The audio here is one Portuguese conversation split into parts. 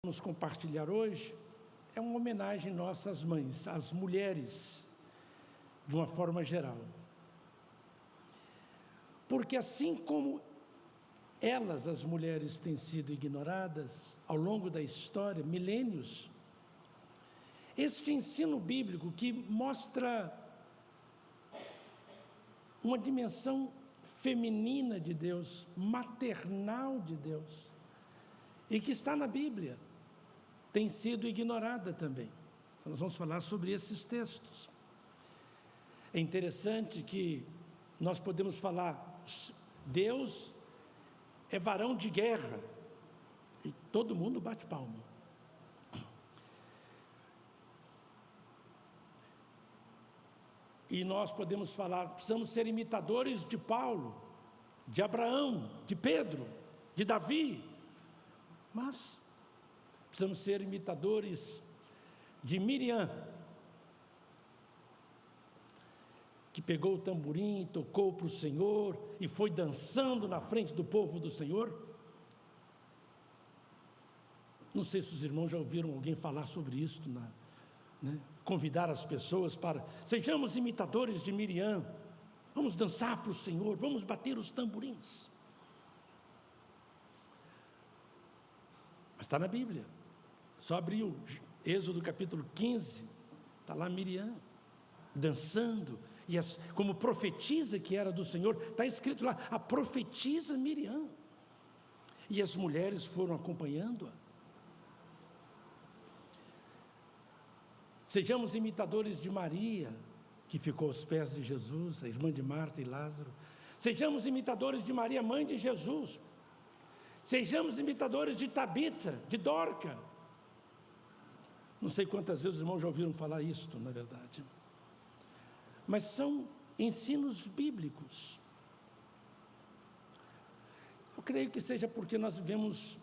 Vamos compartilhar hoje é uma homenagem nossa às mães, às mulheres, de uma forma geral. Porque assim como elas, as mulheres, têm sido ignoradas ao longo da história, milênios, este ensino bíblico que mostra uma dimensão feminina de Deus, maternal de Deus, e que está na Bíblia, tem sido ignorada também. Então, nós vamos falar sobre esses textos. É interessante que nós podemos falar, Deus é varão de guerra, e todo mundo bate palma. E nós podemos falar, precisamos ser imitadores de Paulo, de Abraão, de Pedro, de Davi, mas precisamos ser imitadores de Miriam, que pegou o tamborim, tocou para o Senhor e foi dançando na frente do povo do Senhor. Não sei se os irmãos já ouviram alguém falar sobre isso, convidar as pessoas para, sejamos imitadores de Miriam, vamos dançar para o Senhor, vamos bater os tamborins. Mas está na Bíblia. Só abriu Êxodo capítulo 15, está lá Miriam, dançando, e como profetisa que era do Senhor, está escrito lá, a profetisa Miriam, e as mulheres foram acompanhando-a. Sejamos imitadores de Maria, que ficou aos pés de Jesus, a irmã de Marta e Lázaro. Sejamos imitadores de Maria, mãe de Jesus. Sejamos imitadores de Tabita, de Dorca. Não sei quantas vezes os irmãos já ouviram falar isto, na verdade. Mas são ensinos bíblicos. Eu creio que seja porque nós vivemos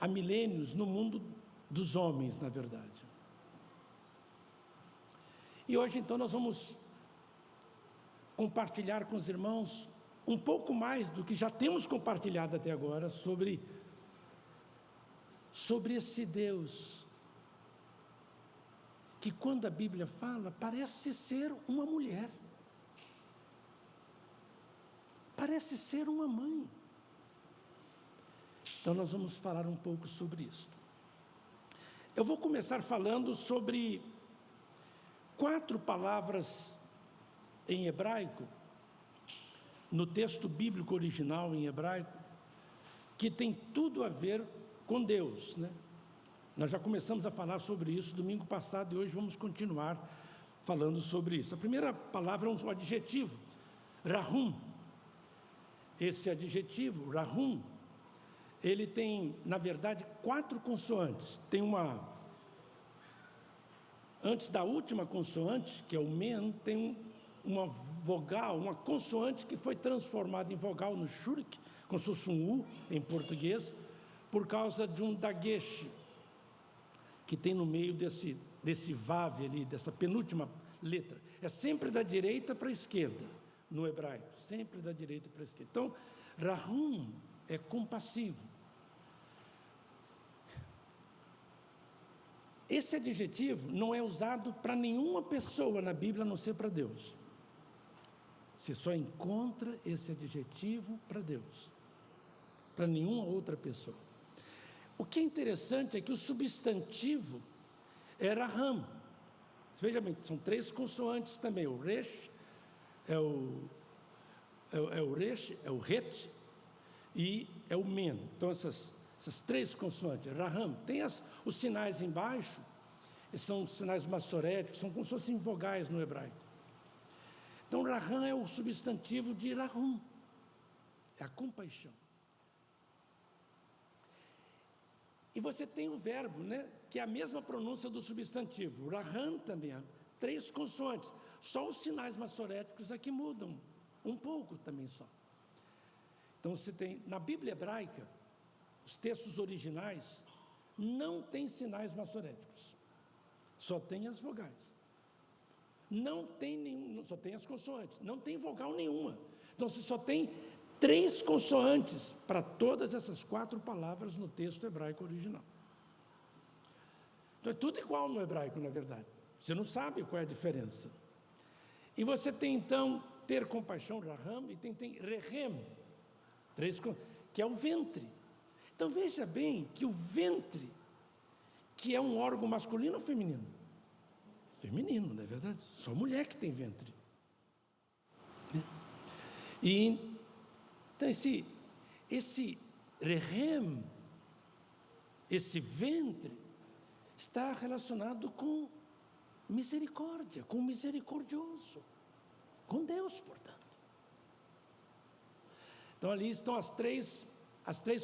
há milênios no mundo dos homens, na verdade. E hoje, então, nós vamos compartilhar com os irmãos um pouco mais do que já temos compartilhado até agora sobre esse Deus que, quando a Bíblia fala, parece ser uma mulher, parece ser uma mãe. Então nós vamos falar um pouco sobre isso. Eu vou começar falando sobre 4 palavras em hebraico, no texto bíblico original em hebraico, que tem tudo a ver com Deus, Nós já começamos a falar sobre isso domingo passado e hoje vamos continuar falando sobre isso. A primeira palavra é um adjetivo, Rahum. Esse adjetivo, Rahum, ele tem, na verdade, 4 consoantes. Tem antes da última consoante, que é o men, tem uma vogal, uma consoante que foi transformada em vogal no shurik, como se fosse um U em português, por causa de um dagesh, que tem no meio desse vav ali, dessa penúltima letra. É sempre da direita para a esquerda, no hebraico, sempre da direita para a esquerda. Então, Rahum é compassivo. Esse adjetivo não é usado para nenhuma pessoa na Bíblia, a não ser para Deus. Você só encontra esse adjetivo para Deus, para nenhuma outra pessoa. O que é interessante é que o substantivo é Raham. Veja bem, são 3 consoantes também. O resh, o resh, é o het e é o men. Então essas 3 consoantes, Raham. Tem os sinais embaixo, são sinais massoréticos, são como se fossem vogais no hebraico. Então Raham é o substantivo de Rahum, é a compaixão. E você tem o verbo, que é a mesma pronúncia do substantivo. Raham também, 3 consoantes. Só os sinais massoréticos aqui mudam, um pouco também só. Então você tem, na Bíblia hebraica, os textos originais, não tem sinais massoréticos. Só tem as vogais. Não tem nenhum, só tem as consoantes. Não tem vogal nenhuma. Então você só tem 3 consoantes para todas essas 4 palavras no texto hebraico original. Então é tudo igual no hebraico, na verdade. Você não sabe qual é a diferença. E você tem então ter compaixão, raham, e tem rehem, que é o ventre. Então veja bem que o ventre, que é um órgão masculino ou feminino? Feminino, não é verdade? Só mulher que tem ventre. E então esse rehem, esse ventre, está relacionado com misericórdia, com o misericordioso, com Deus, portanto. Então ali estão as três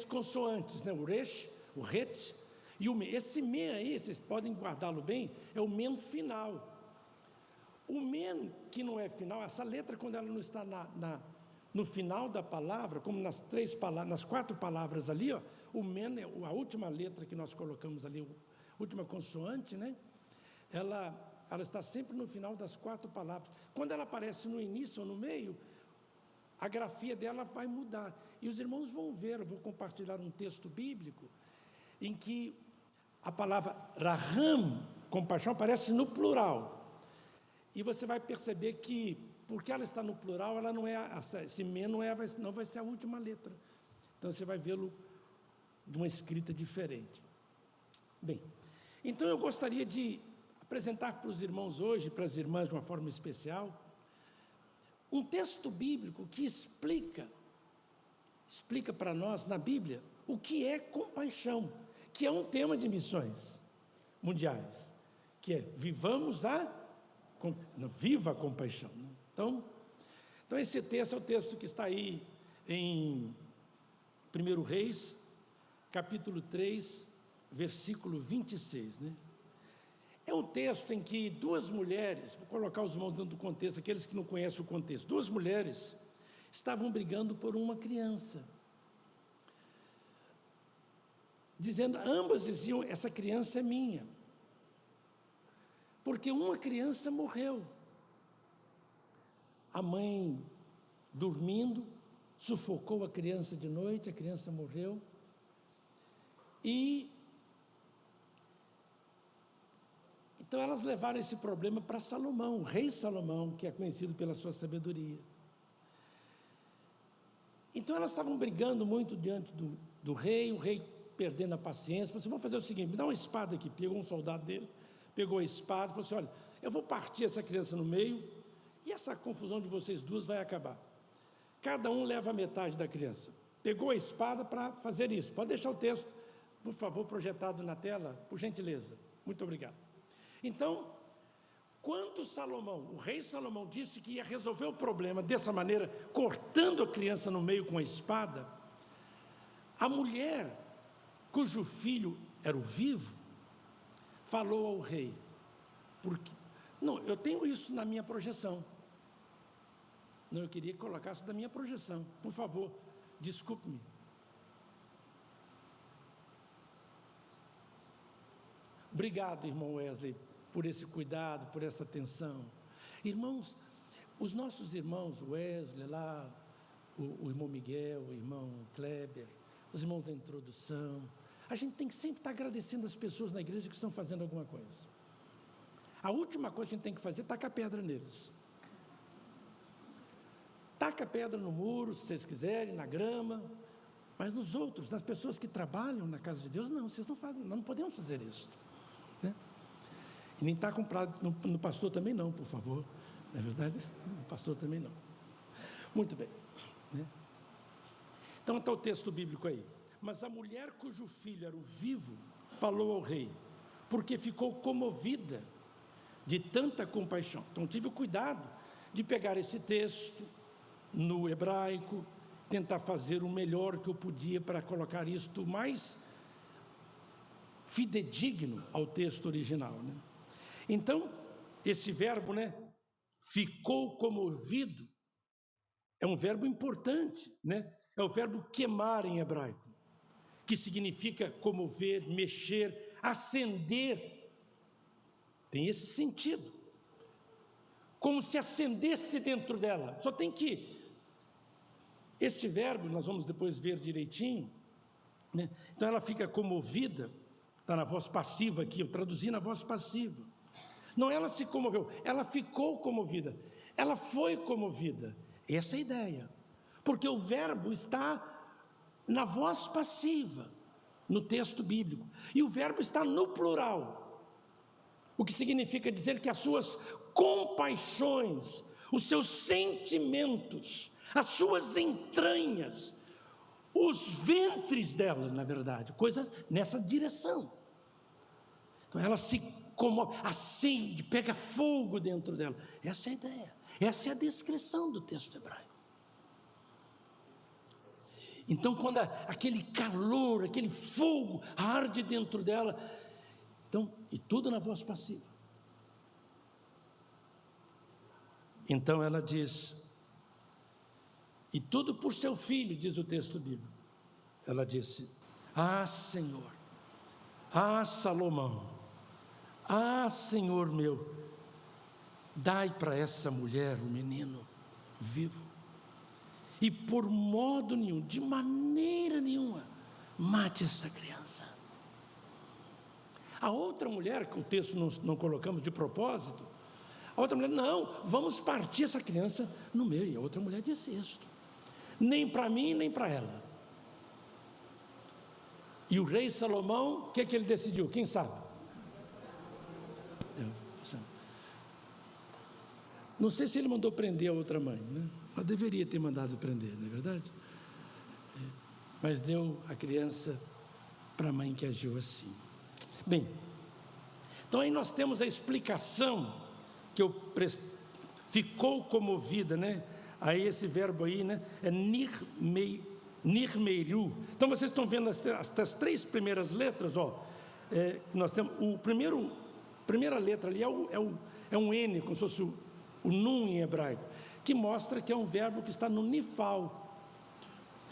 consoantes, né? O resh, o het e o me. Esse me aí, vocês podem guardá-lo bem, é o men final. O men que não é final, essa letra quando ela não está no final da palavra, como nas 4 palavras ali, ó, o men é a última letra que nós colocamos ali, a última consoante, né? Ela está sempre no final das 4 palavras. Quando ela aparece no início ou no meio, a grafia dela vai mudar. E os irmãos vão ver, eu vou compartilhar um texto bíblico, em que a palavra raham, compaixão, aparece no plural. E você vai perceber que, porque ela está no plural, ela não é, esse men não vai ser a última letra. Então você vai vê-lo de uma escrita diferente. Bem, então eu gostaria de apresentar para os irmãos hoje, para as irmãs de uma forma especial, um texto bíblico que explica para nós na Bíblia o que é compaixão, que é um tema de missões mundiais, que é viva a compaixão. Então esse texto é o texto que está aí em 1 Reis, capítulo 3, versículo 26, né? É um texto em que 2 mulheres, vou colocar os irmãos dentro do contexto, aqueles que não conhecem o contexto, 2 mulheres estavam brigando por uma criança, ambas diziam, essa criança é minha, porque uma criança morreu, a mãe dormindo, sufocou a criança de noite, a criança morreu, então elas levaram esse problema para Salomão, o rei Salomão, que é conhecido pela sua sabedoria. Então elas estavam brigando muito diante do rei, o rei perdendo a paciência, falou assim, vamos fazer o seguinte, me dá uma espada aqui. Pegou um soldado dele, pegou a espada, falou assim, olha, eu vou partir essa criança no meio, e essa confusão de vocês duas vai acabar. Cada um leva a metade da criança. Pegou a espada para fazer isso. Pode deixar o texto, por favor, projetado na tela, por gentileza. Muito obrigado. Então, quando o rei Salomão disse que ia resolver o problema dessa maneira, cortando a criança no meio com a espada, a mulher, cujo filho era o vivo, falou ao rei, eu tenho isso na minha projeção. Não, eu queria que colocasse da minha projeção. Por favor, desculpe-me. Obrigado, irmão Wesley, por esse cuidado, por essa atenção. Irmãos, os nossos irmãos, Wesley lá, o irmão Miguel, o irmão Kleber, os irmãos da introdução, a gente tem que sempre estar agradecendo as pessoas na igreja que estão fazendo alguma coisa. A última coisa que a gente tem que fazer é tacar pedra neles. Taca pedra no muro, se vocês quiserem, na grama, mas nos outros, nas pessoas que trabalham na casa de Deus, não, vocês não fazem, nós não podemos fazer isso, né? E nem está comprado no pastor também não, por favor, não é verdade? No pastor também não. Muito bem, né? Então está o texto bíblico aí. Mas a mulher cujo filho era o vivo, falou ao rei, porque ficou comovida de tanta compaixão. Então tive o cuidado de pegar esse texto no hebraico, tentar fazer o melhor que eu podia para colocar isto mais fidedigno ao texto original, né? Então, esse verbo, né, ficou comovido, é um verbo importante, né? É o verbo queimar em hebraico, que significa comover, mexer, acender. Tem esse sentido. Como se acendesse dentro dela. Só tem que... Este verbo, nós vamos depois ver direitinho, né? Então ela fica comovida Está na voz passiva aqui, eu traduzi na voz passiva. Não, ela se comoveu, ela ficou comovida, ela foi comovida. Essa é a ideia, porque o verbo está na voz passiva, no texto bíblico, e o verbo está no plural, o que significa dizer que as suas compaixões, os seus sentimentos, as suas entranhas, os ventres dela, na verdade, coisas nessa direção. Então ela se comove, acende, pega fogo dentro dela. Essa é a ideia, essa é a descrição do texto hebraico. Então, quando aquele calor, aquele fogo arde dentro dela, então, e tudo na voz passiva. Então ela diz, e tudo por seu filho, diz o texto bíblico. Ela disse: ah, Senhor, ah, Salomão, ah, Senhor meu, dai para essa mulher o menino vivo, e por modo nenhum, de maneira nenhuma, mate essa criança. A outra mulher, que o texto não colocamos de propósito, a outra mulher, não, vamos partir essa criança no meio. E a outra mulher disse isto: nem para mim, nem para ela. E o rei Salomão, o que ele decidiu? Quem sabe? Não sei se ele mandou prender a outra mãe, né? Mas deveria ter mandado prender, não é verdade? Mas deu a criança para a mãe que agiu assim. Bem, então aí nós temos a explicação que ficou comovida, né? Aí esse verbo aí, né? É nirmeiru. Então vocês estão vendo as três primeiras letras, ó. Nós temos primeira letra ali é um N, como se fosse o nun em hebraico, que mostra que é um verbo que está no nifal.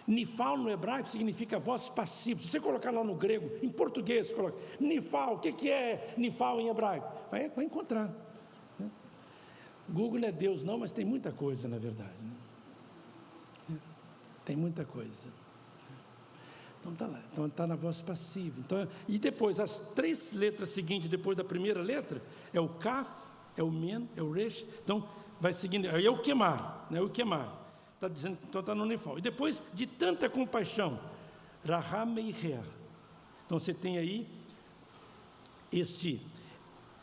Nifal no hebraico significa voz passiva. Se você colocar lá no grego, em português, coloca nifal. O que é nifal em hebraico? Vai encontrar, né? Google não é Deus não, mas tem muita coisa, na verdade, né? Tem muita coisa. Então está lá, então está na voz passiva. Então, e depois, as três letras seguintes, depois da primeira letra, é o kaf, é o men, é o resh. Então vai seguindo, é o queimar, né? O queimar. Está dizendo, então está no nifal. E depois de tanta compaixão, rahameiher. Então você tem aí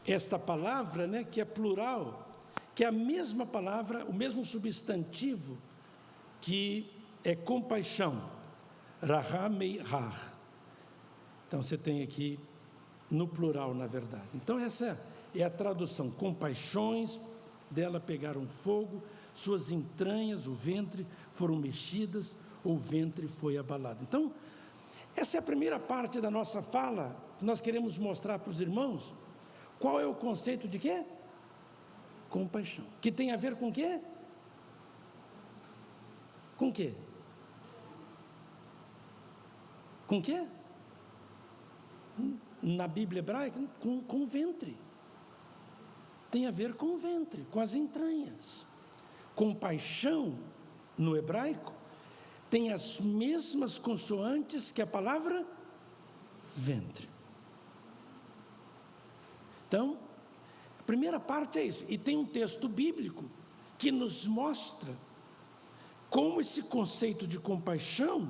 esta palavra, né, que é plural, que é a mesma palavra, o mesmo substantivo que é compaixão, rahameihar. Então você tem aqui no plural, na verdade. Então essa é a tradução: compaixões dela pegaram fogo, suas entranhas, o ventre, foram mexidas, o ventre foi abalado. Então, essa é a primeira parte da nossa fala, que nós queremos mostrar para os irmãos. Qual é o conceito de quê? Compaixão. Que tem a ver com quê? Com quê? Com quê? Na Bíblia hebraica, com o ventre. Tem a ver com o ventre, com as entranhas. Compaixão, no hebraico, tem as mesmas consoantes que a palavra ventre. Então, a primeira parte é isso. E tem um texto bíblico que nos mostra como esse conceito de compaixão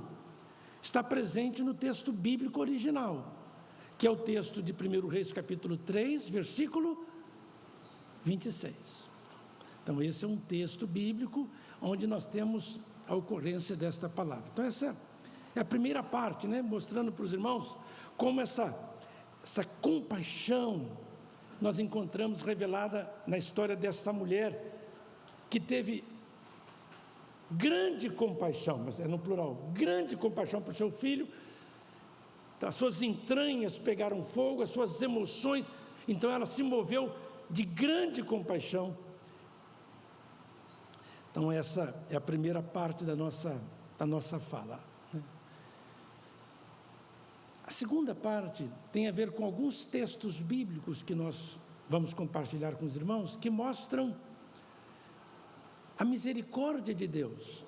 está presente no texto bíblico original, que é o texto de 1 Reis capítulo 3, versículo 26. Então esse é um texto bíblico onde nós temos a ocorrência desta palavra. Então essa é a primeira parte, né, mostrando para os irmãos como essa compaixão nós encontramos revelada na história dessa mulher que teve grande compaixão, mas é no plural, grande compaixão por seu filho. Então, as suas entranhas pegaram fogo, as suas emoções, então ela se moveu de grande compaixão. Então essa é a primeira parte da nossa fala, né? A segunda parte tem a ver com alguns textos bíblicos que nós vamos compartilhar com os irmãos, que mostram a misericórdia de Deus,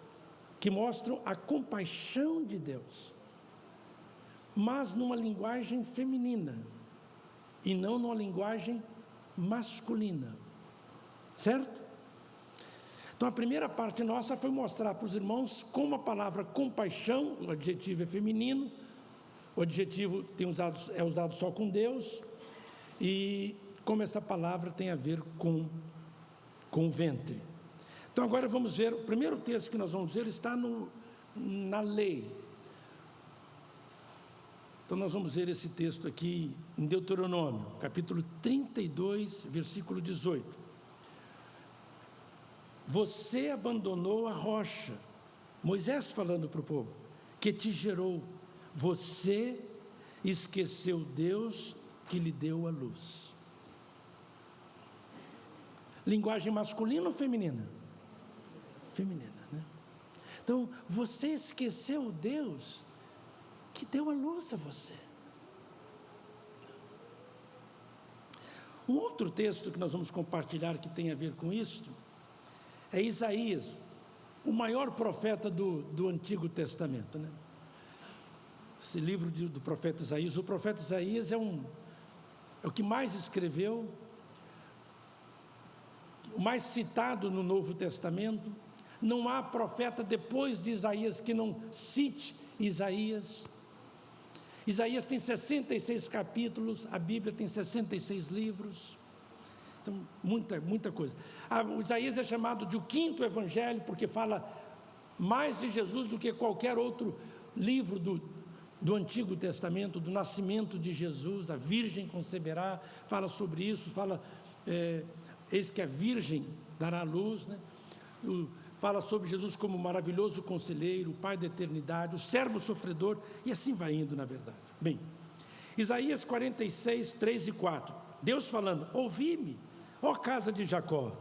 que mostram a compaixão de Deus. mas numa linguagem feminina e não numa linguagem masculina, certo? Então a primeira parte nossa foi mostrar para os irmãos como a palavra compaixão, o adjetivo é feminino, o adjetivo é usado só com Deus, e como essa palavra tem a ver com o ventre. Então agora vamos ver, o primeiro texto que nós vamos ver está na lei. Então nós vamos ver esse texto aqui em Deuteronômio, capítulo 32, versículo 18. Você abandonou a rocha, Moisés falando para o povo, que te gerou. Você esqueceu Deus que lhe deu a luz. Linguagem masculina ou feminina? Feminina, né? Então, você esqueceu Deus que deu a luz a você. Um outro texto que nós vamos compartilhar que tem a ver com isso é Isaías, o maior profeta do Antigo Testamento, né? Esse livro do profeta Isaías, o profeta Isaías é o que mais escreveu, o mais citado no Novo Testamento. Não há profeta depois de Isaías que não cite Isaías. Isaías tem 66 capítulos, a Bíblia tem 66 livros, então muita coisa. O Isaías é chamado de o quinto evangelho, porque fala mais de Jesus do que qualquer outro livro do Antigo Testamento, do nascimento de Jesus. A virgem conceberá, fala sobre isso, fala, eis que a virgem dará à luz, né? Fala sobre Jesus como maravilhoso conselheiro, o Pai da eternidade, o servo sofredor, e assim vai indo, na verdade. Bem, Isaías 46, 3 e 4, Deus falando: ouvi-me, ó casa de Jacó,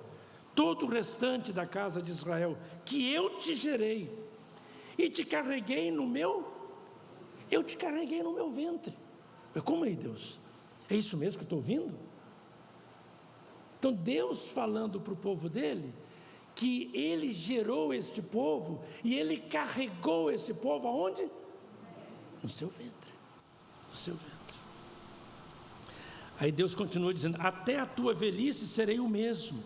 todo o restante da casa de Israel, que eu te gerei, e te carreguei no meu ventre. Como aí, Deus? É isso mesmo que eu estou ouvindo? Então Deus falando para o povo dele, que ele gerou este povo, e ele carregou esse povo aonde? No seu ventre. No seu ventre. Aí Deus continua dizendo: até a tua velhice serei o mesmo,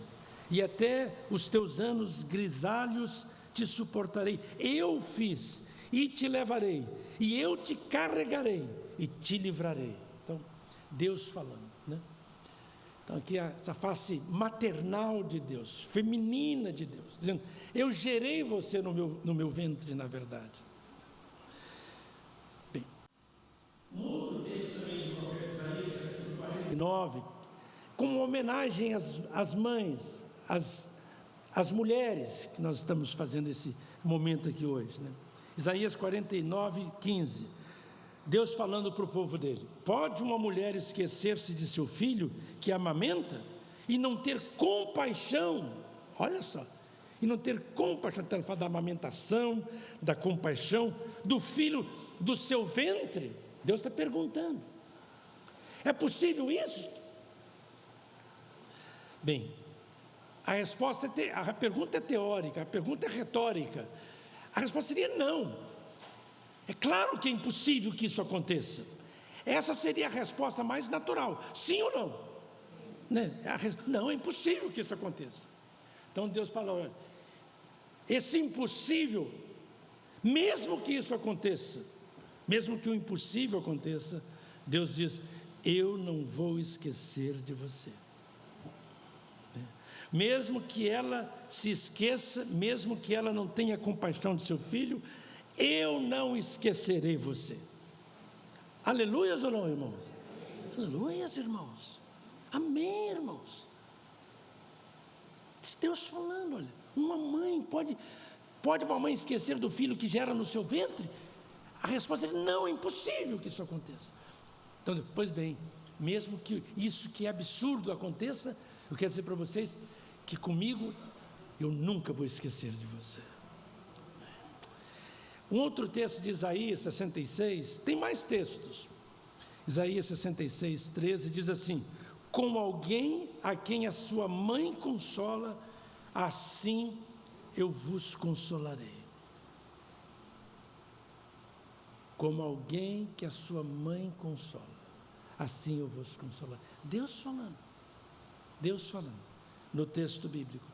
e até os teus anos grisalhos te suportarei. Eu fiz, e te levarei, e eu te carregarei, e te livrarei. Então, Deus falando, né? Então aqui essa face maternal de Deus, feminina de Deus, dizendo: eu gerei você no meu ventre, na verdade. Bem, um outro texto também do profeta Isaías, capítulo 49, como homenagem às mães, às mulheres, que nós estamos fazendo esse momento aqui hoje, né? Isaías 49, 15. Deus falando para o povo dele: pode uma mulher esquecer-se de seu filho que amamenta e não ter compaixão? Olha só, e não ter compaixão. Então ele fala da amamentação, da compaixão do filho do seu ventre. Deus está perguntando: é possível isso? Bem, a pergunta é teórica, a pergunta é retórica. A resposta seria não. É claro que é impossível que isso aconteça. Essa seria a resposta mais natural. Sim ou não? Né? Não, é impossível que isso aconteça. Então Deus fala: olha, esse impossível, mesmo que isso aconteça, mesmo que o impossível aconteça, Deus diz: eu não vou esquecer de você. Mesmo que ela se esqueça, mesmo que ela não tenha compaixão de seu filho, eu não esquecerei você. Aleluias ou não, irmãos? Aleluias, irmãos. Amém, irmãos. Deus falando, olha, uma mãe pode uma mãe esquecer do filho que gera no seu ventre? A resposta é não, é impossível que isso aconteça. Então, pois bem, mesmo que isso que é absurdo aconteça, eu quero dizer para vocês que comigo eu nunca vou esquecer de você. Um outro texto de Isaías 66, tem mais textos. Isaías 66, 13 diz assim: como alguém a quem a sua mãe consola, assim eu vos consolarei. como alguém que a sua mãe consola, assim eu vos consolarei. Deus falando no texto bíblico.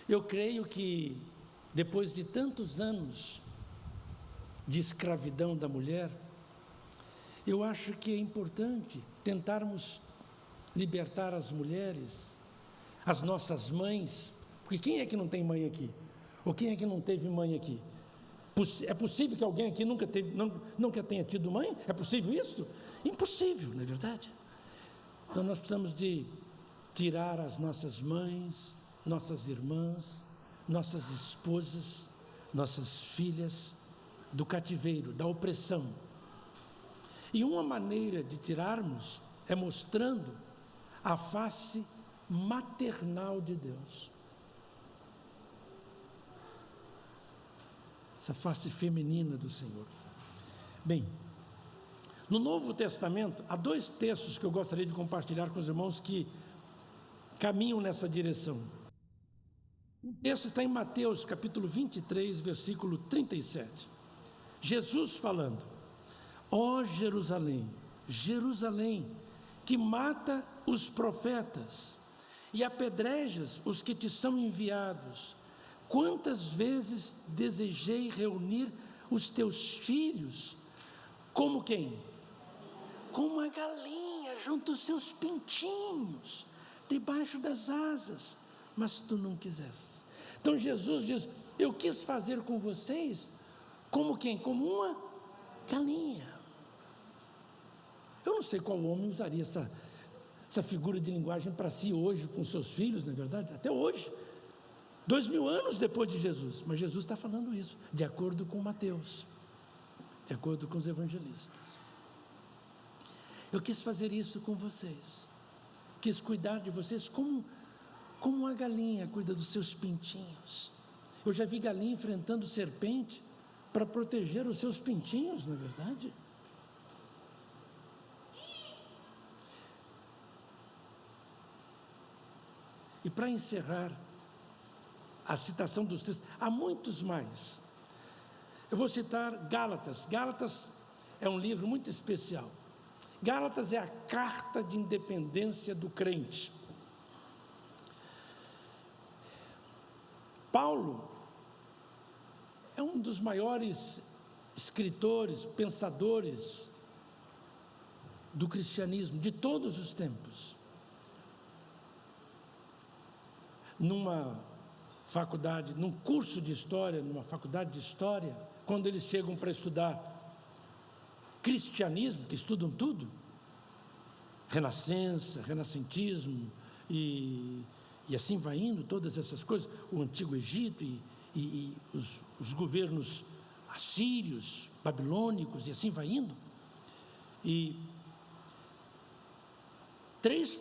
Eu creio que depois de tantos anos de escravidão da mulher, eu acho que é importante tentarmos libertar as mulheres, as nossas mães, porque quem é que não tem mãe aqui? Ou quem é que não teve mãe aqui? É possível que alguém aqui nunca tenha tido mãe? É possível isso? Impossível, não é verdade? Então nós precisamos de tirar as nossas mães, nossas irmãs, nossas esposas, nossas filhas do cativeiro, da opressão. E uma maneira de tirarmos é mostrando a face maternal de Deus. Essa face feminina do Senhor. Bem, no Novo Testamento, há 2 textos que eu gostaria de compartilhar com os irmãos que caminham nessa direção. Um texto está em Mateus, capítulo 23, versículo 37. Jesus falando: ó Jerusalém, Jerusalém, que mata os profetas e apedrejas os que te são enviados, quantas vezes desejei reunir os teus filhos, como quem? Como uma galinha junto aos seus pintinhos, debaixo das asas, mas tu não quiseste. Então Jesus diz: eu quis fazer com vocês como quem? Como uma galinha. Eu não sei qual homem usaria essa figura de linguagem para si hoje, com seus filhos, não é verdade? Até hoje, 2000 anos depois de Jesus, mas Jesus está falando isso, de acordo com Mateus, de acordo com os evangelistas. Eu quis fazer isso com vocês, quis cuidar de vocês como uma galinha cuida dos seus pintinhos. Eu já vi galinha enfrentando serpente para proteger os seus pintinhos, não é verdade? E para encerrar a citação dos textos, há muitos mais. Eu vou citar Gálatas. Gálatas é um livro muito especial. Gálatas é a carta de independência do crente. Paulo é um dos maiores escritores, pensadores do cristianismo de todos os tempos. Numa faculdade, num curso de história, numa faculdade de história, quando eles chegam para estudar cristianismo, que estudam tudo, renascença, renascentismo e assim vai indo, todas essas coisas, o Antigo Egito e os governos assírios, babilônicos, e assim vai indo. E 3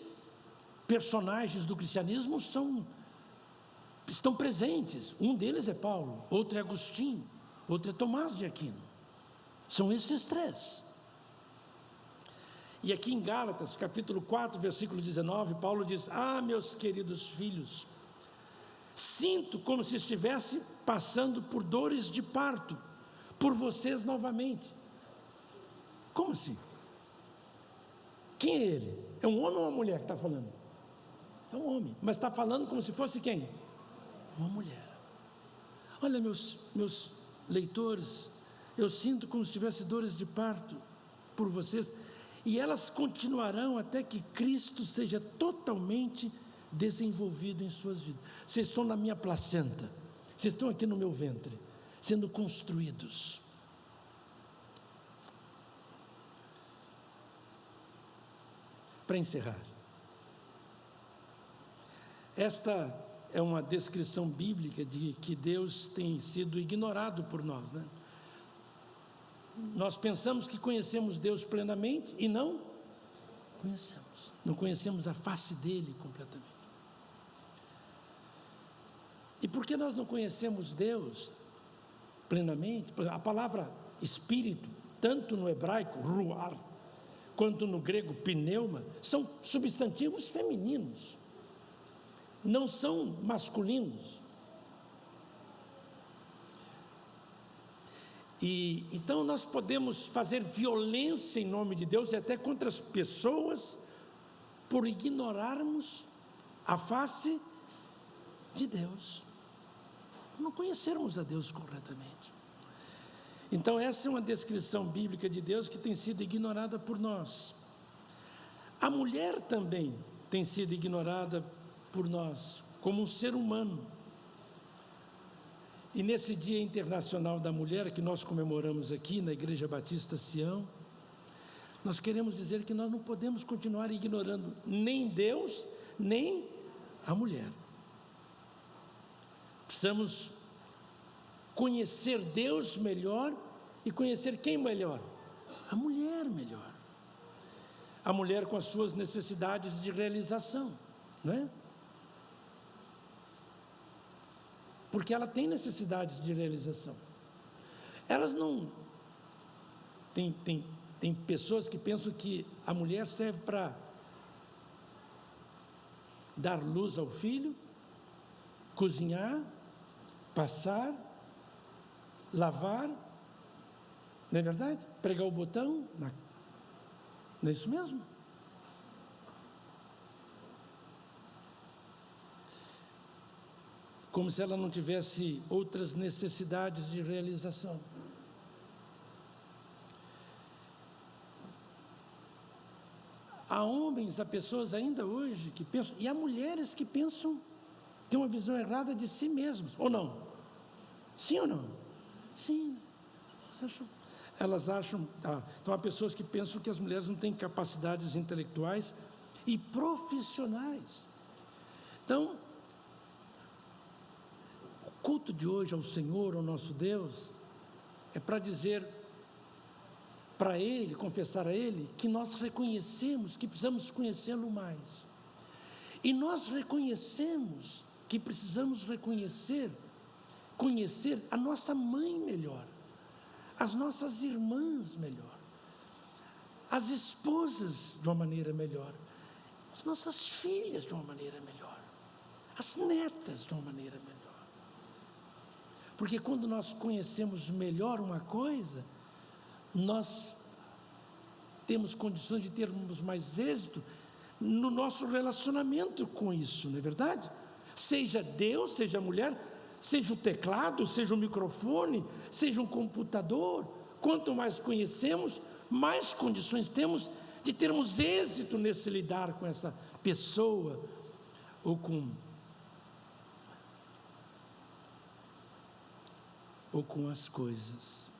personagens do cristianismo estão presentes. Um deles é Paulo, outro é Agostinho, outro é Tomás de Aquino. São esses 3. E aqui em Gálatas, capítulo 4, versículo 19, Paulo diz: ah, meus queridos filhos, sinto como se estivesse passando por dores de parto, por vocês novamente. Como assim? Quem é ele? É um homem ou uma mulher que está falando? É um homem, mas está falando como se fosse quem? Uma mulher. Olha, meus leitores, eu sinto como se tivesse dores de parto por vocês, e elas continuarão até que Cristo seja totalmente desenvolvido em suas vidas. Vocês estão na minha placenta, vocês estão aqui no meu ventre, sendo construídos. Para encerrar, esta é uma descrição bíblica de que Deus tem sido ignorado por nós, né? Nós pensamos que conhecemos Deus plenamente e não conhecemos. Não conhecemos a face dele completamente. E por que nós não conhecemos Deus plenamente? A palavra espírito, tanto no hebraico, ruar, quanto no grego, pneuma, são substantivos femininos, não são masculinos. E então nós podemos fazer violência em nome de Deus e até contra as pessoas por ignorarmos a face de Deus, por não conhecermos a Deus corretamente. Então essa é uma descrição bíblica de Deus que tem sido ignorada por nós. A mulher também tem sido ignorada por nós, como um ser humano. E nesse Dia Internacional da Mulher, que nós comemoramos aqui na Igreja Batista Sião, nós queremos dizer que nós não podemos continuar ignorando nem Deus, nem a mulher. Precisamos conhecer Deus melhor e conhecer quem melhor? A mulher melhor. A mulher com as suas necessidades de realização, não é? Porque ela tem necessidades de realização. Elas não... Tem pessoas que pensam que a mulher serve para dar luz ao filho, cozinhar, passar, lavar, não é verdade? Pregar o botão, não é isso mesmo? Como se ela não tivesse outras necessidades de realização. Há homens, há pessoas ainda hoje que pensam, e há mulheres que pensam, têm uma visão errada de si mesmos, ou não? Sim ou não? Sim. Elas acham, então há pessoas que pensam que as mulheres não têm capacidades intelectuais e profissionais. Então, o culto de hoje ao Senhor, ao nosso Deus, é para dizer para Ele, confessar a Ele, que nós reconhecemos que precisamos conhecê-lo mais. E nós reconhecemos que precisamos conhecer a nossa mãe melhor, as nossas irmãs melhor, as esposas de uma maneira melhor, as nossas filhas de uma maneira melhor, as netas de uma maneira melhor. Porque quando nós conhecemos melhor uma coisa, nós temos condições de termos mais êxito no nosso relacionamento com isso, não é verdade? Seja Deus, seja a mulher, seja o teclado, seja o microfone, seja um computador. Quanto mais conhecemos, mais condições temos de termos êxito nesse lidar com essa pessoa ou com as coisas.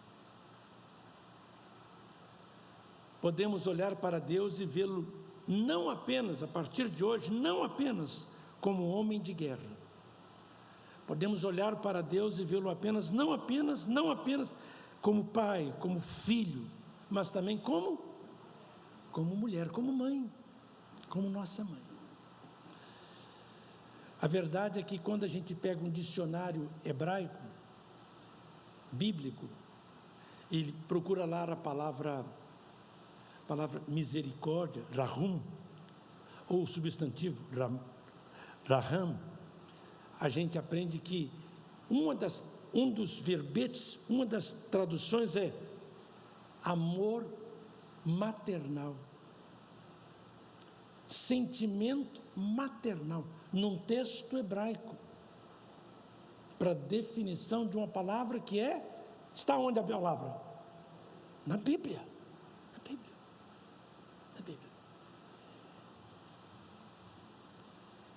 Podemos olhar para Deus e vê-lo não apenas, a partir de hoje, não apenas como homem de guerra. Podemos olhar para Deus e vê-lo não apenas como pai, como filho, mas também como mulher, como mãe, como nossa mãe. A verdade é que quando a gente pega um dicionário hebraico, bíblico, ele procura lá a palavra misericórdia, rahum, ou o substantivo raham, a gente aprende que um dos verbetes, uma das traduções é amor maternal, sentimento maternal, num texto hebraico, para definição de uma palavra que está onde a palavra? Na Bíblia.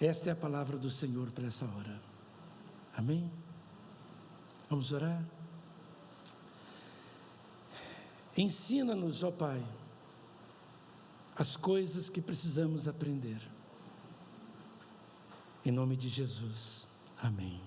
Esta é a palavra do Senhor para essa hora. Amém? Vamos orar? Ensina-nos, ó Pai, as coisas que precisamos aprender. Em nome de Jesus. Amém.